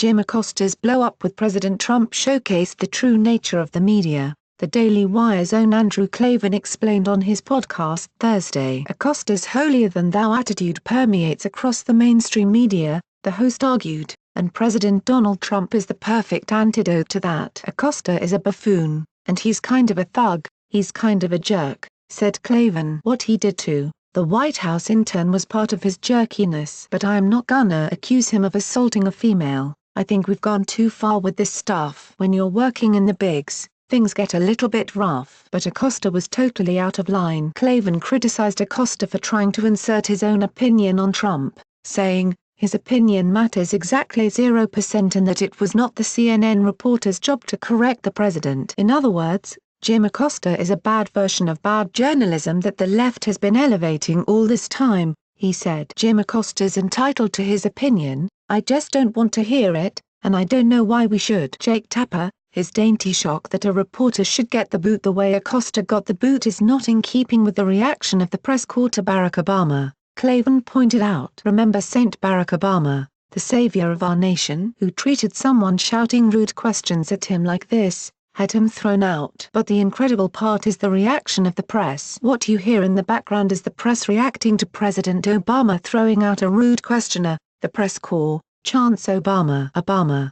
Jim Acosta's blow-up with President Trump showcased the true nature of the media, the Daily Wire's own Andrew Klavan explained on his podcast Thursday. Acosta's holier-than-thou attitude permeates across the mainstream media, the host argued, and President Donald Trump is the perfect antidote to that. Acosta is a buffoon, and he's kind of a thug, he's kind of a jerk, said Klavan. What he did to the White House intern was part of his jerkiness. But I am not gonna accuse him of assaulting a female. I think we've gone too far with this stuff. When you're working in the bigs, things get a little bit rough. But Acosta was totally out of line. Klavan criticized Acosta for trying to insert his own opinion on Trump, saying, his opinion matters exactly 0% and that it was not the CNN reporter's job to correct the president. In other words, Jim Acosta is a bad version of bad journalism that the left has been elevating all this time, he said. Jim Acosta's entitled to his opinion, I just don't want to hear it, and I don't know why we should. Jake Tapper, his dainty shock that a reporter should get the boot the way Acosta got the boot is not in keeping with the reaction of the press corps to Barack Obama, Klavan pointed out. Remember Saint Barack Obama, the savior of our nation, who treated someone shouting rude questions at him like this, had him thrown out. But the incredible part is the reaction of the press. What you hear in the background is the press reacting to President Obama throwing out a rude questioner. The press corps chants Obama, Obama.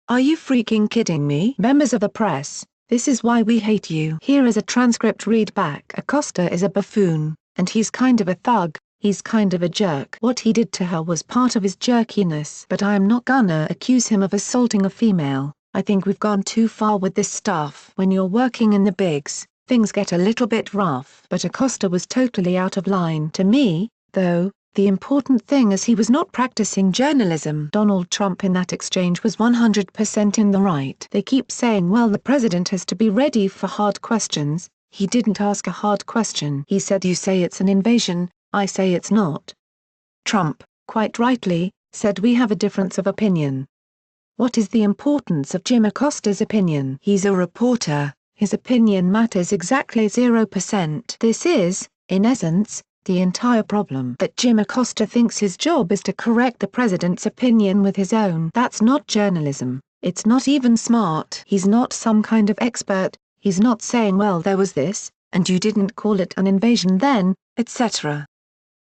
Are you freaking kidding me? Members of the press, this is why we hate you. Here is a transcript read back. Acosta is a buffoon, and he's kind of a thug, he's kind of a jerk. What he did to her was part of his jerkiness. But I am not gonna accuse him of assaulting a female. I think we've gone too far with this stuff. When you're working in the bigs, things get a little bit rough. But Acosta was totally out of line. To me, though, the important thing is he was not practicing journalism. Donald Trump in that exchange was 100% in the right. They keep saying well the president has to be ready for hard questions. He didn't ask a hard question. He said you say it's an invasion, I say it's not. Trump, quite rightly, said we have a difference of opinion. What is the importance of Jim Acosta's opinion? He's a reporter, his opinion matters exactly 0%. This is, in essence, the entire problem. That Jim Acosta thinks his job is to correct the president's opinion with his own. That's not journalism, it's not even smart. He's not some kind of expert, he's not saying well there was this, and you didn't call it an invasion then, etc.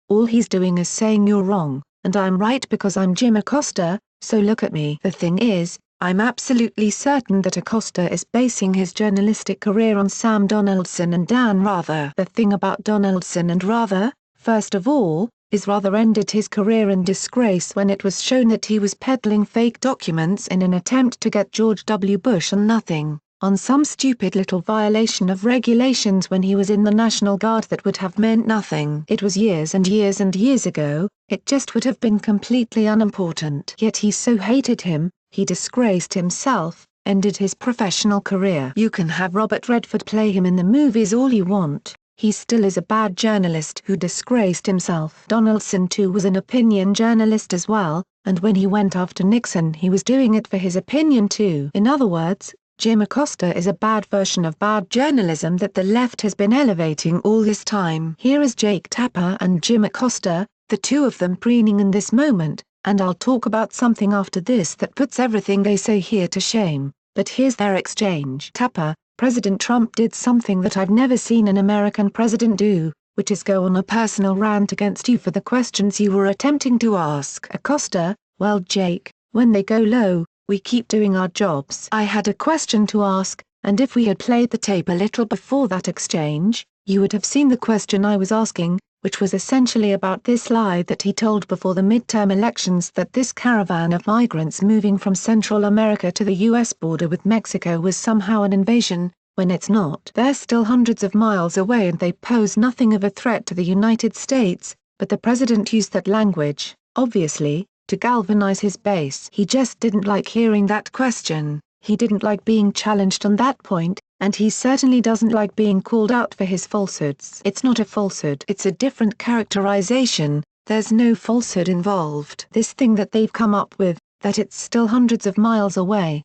All he's doing is saying you're wrong, and I'm right because I'm Jim Acosta, so look at me. The thing is, I'm absolutely certain that Acosta is basing his journalistic career on Sam Donaldson and Dan Rather. The thing about Donaldson and Rather, first of all, is Rather ended his career in disgrace when it was shown that he was peddling fake documents in an attempt to get George W. Bush on nothing, on some stupid little violation of regulations when he was in the National Guard that would have meant nothing. It was years and years and years ago, it just would have been completely unimportant. Yet he so hated him, he disgraced himself, ended his professional career. You can have Robert Redford play him in the movies all you want, he still is a bad journalist who disgraced himself. Donaldson too was an opinion journalist as well, and when he went after Nixon he was doing it for his opinion too. In other words, Jim Acosta is a bad version of bad journalism that the left has been elevating all this time. Here is Jake Tapper and Jim Acosta, the two of them preening in this moment, and I'll talk about something after this that puts everything they say here to shame, but here's their exchange. Tapper, President Trump did something that I've never seen an American president do, which is go on a personal rant against you for the questions you were attempting to ask. Acosta, well Jake, when they go low, we keep doing our jobs. I had a question to ask, and if we had played the tape a little before that exchange, you would have seen the question I was asking, which was essentially about this lie that he told before the midterm elections that this caravan of migrants moving from Central America to the U.S. border with Mexico was somehow an invasion, when it's not. They're still hundreds of miles away and they pose nothing of a threat to the United States, but the president used that language, obviously, to galvanize his base. He just didn't like hearing that question, he didn't like being challenged on that point, and he certainly doesn't like being called out for his falsehoods. It's not a falsehood. It's a different characterization, there's no falsehood involved. This thing that they've come up with, that it's still hundreds of miles away.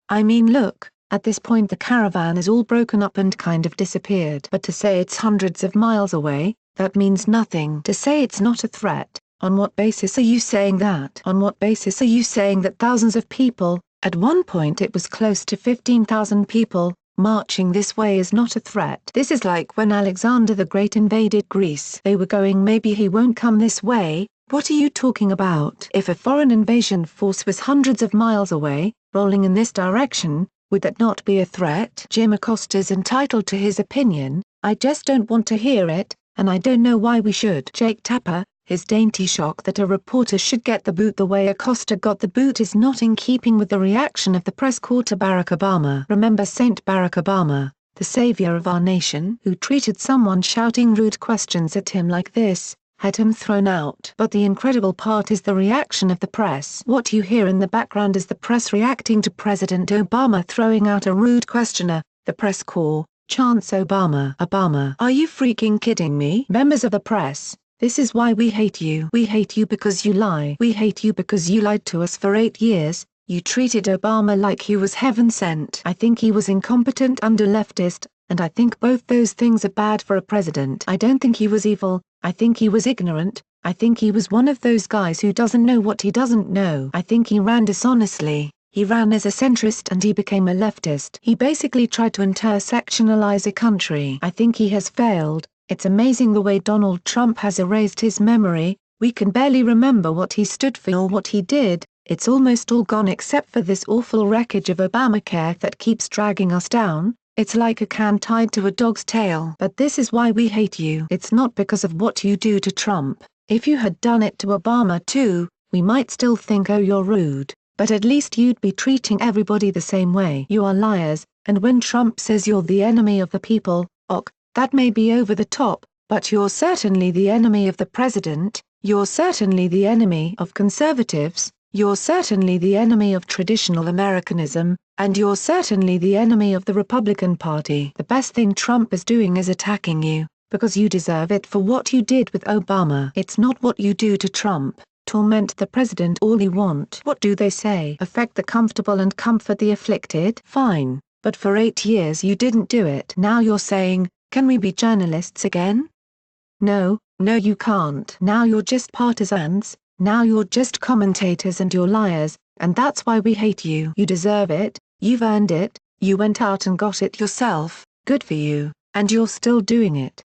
I mean look, at this point the caravan is all broken up and kind of disappeared. But to say it's hundreds of miles away, that means nothing. To say it's not a threat, On what basis are you saying that? On what basis are you saying that thousands of people, at one point it was close to 15,000 people, marching this way is not a threat? This is like when Alexander the Great invaded Greece. They were going, maybe he won't come this way. What are you talking about? If a foreign invasion force was hundreds of miles away, rolling in this direction, would that not be a threat? Jim Acosta's entitled to his opinion. I just don't want to hear it, and I don't know why we should. Jake Tapper, his dainty shock that a reporter should get the boot the way Acosta got the boot is not in keeping with the reaction of the press corps to Barack Obama. Remember Saint Barack Obama, the savior of our nation, who treated someone shouting rude questions at him like this, had him thrown out. But the incredible part is the reaction of the press. What you hear in the background is the press reacting to President Obama throwing out a rude questioner. The press corps chants Obama. Obama. Are you freaking kidding me? Members of the press, this is why we hate you. We hate you because you lie. We hate you because you lied to us for 8 years. You treated Obama like he was heaven sent. I think he was incompetent and a leftist, and I think both those things are bad for a president. I don't think he was evil. I think he was ignorant. I think he was one of those guys who doesn't know what he doesn't know. I think he ran dishonestly. He ran as a centrist and he became a leftist. He basically tried to intersectionalize a country. I think he has failed. It's amazing the way Donald Trump has erased his memory. We can barely remember what he stood for or what he did. It's almost all gone except for this awful wreckage of Obamacare that keeps dragging us down. It's like a can tied to a dog's tail. But this is why we hate you. It's not because of what you do to Trump. If you had done it to Obama too, we might still think, oh, you're rude, but at least you'd be treating everybody the same way. You are liars, and when Trump says you're the enemy of the people, that may be over the top, but you're certainly the enemy of the president, you're certainly the enemy of conservatives, you're certainly the enemy of traditional Americanism, and you're certainly the enemy of the Republican Party. The best thing Trump is doing is attacking you, because you deserve it for what you did with Obama. It's not what you do to Trump. Torment the president all you want. What do they say? Affect the comfortable and comfort the afflicted? Fine, but for 8 years you didn't do it. Now you're saying, can we be journalists again? No, no you can't. Now you're just partisans, now you're just commentators and you're liars, and that's why we hate you. You deserve it, you've earned it, you went out and got it yourself, good for you, and you're still doing it.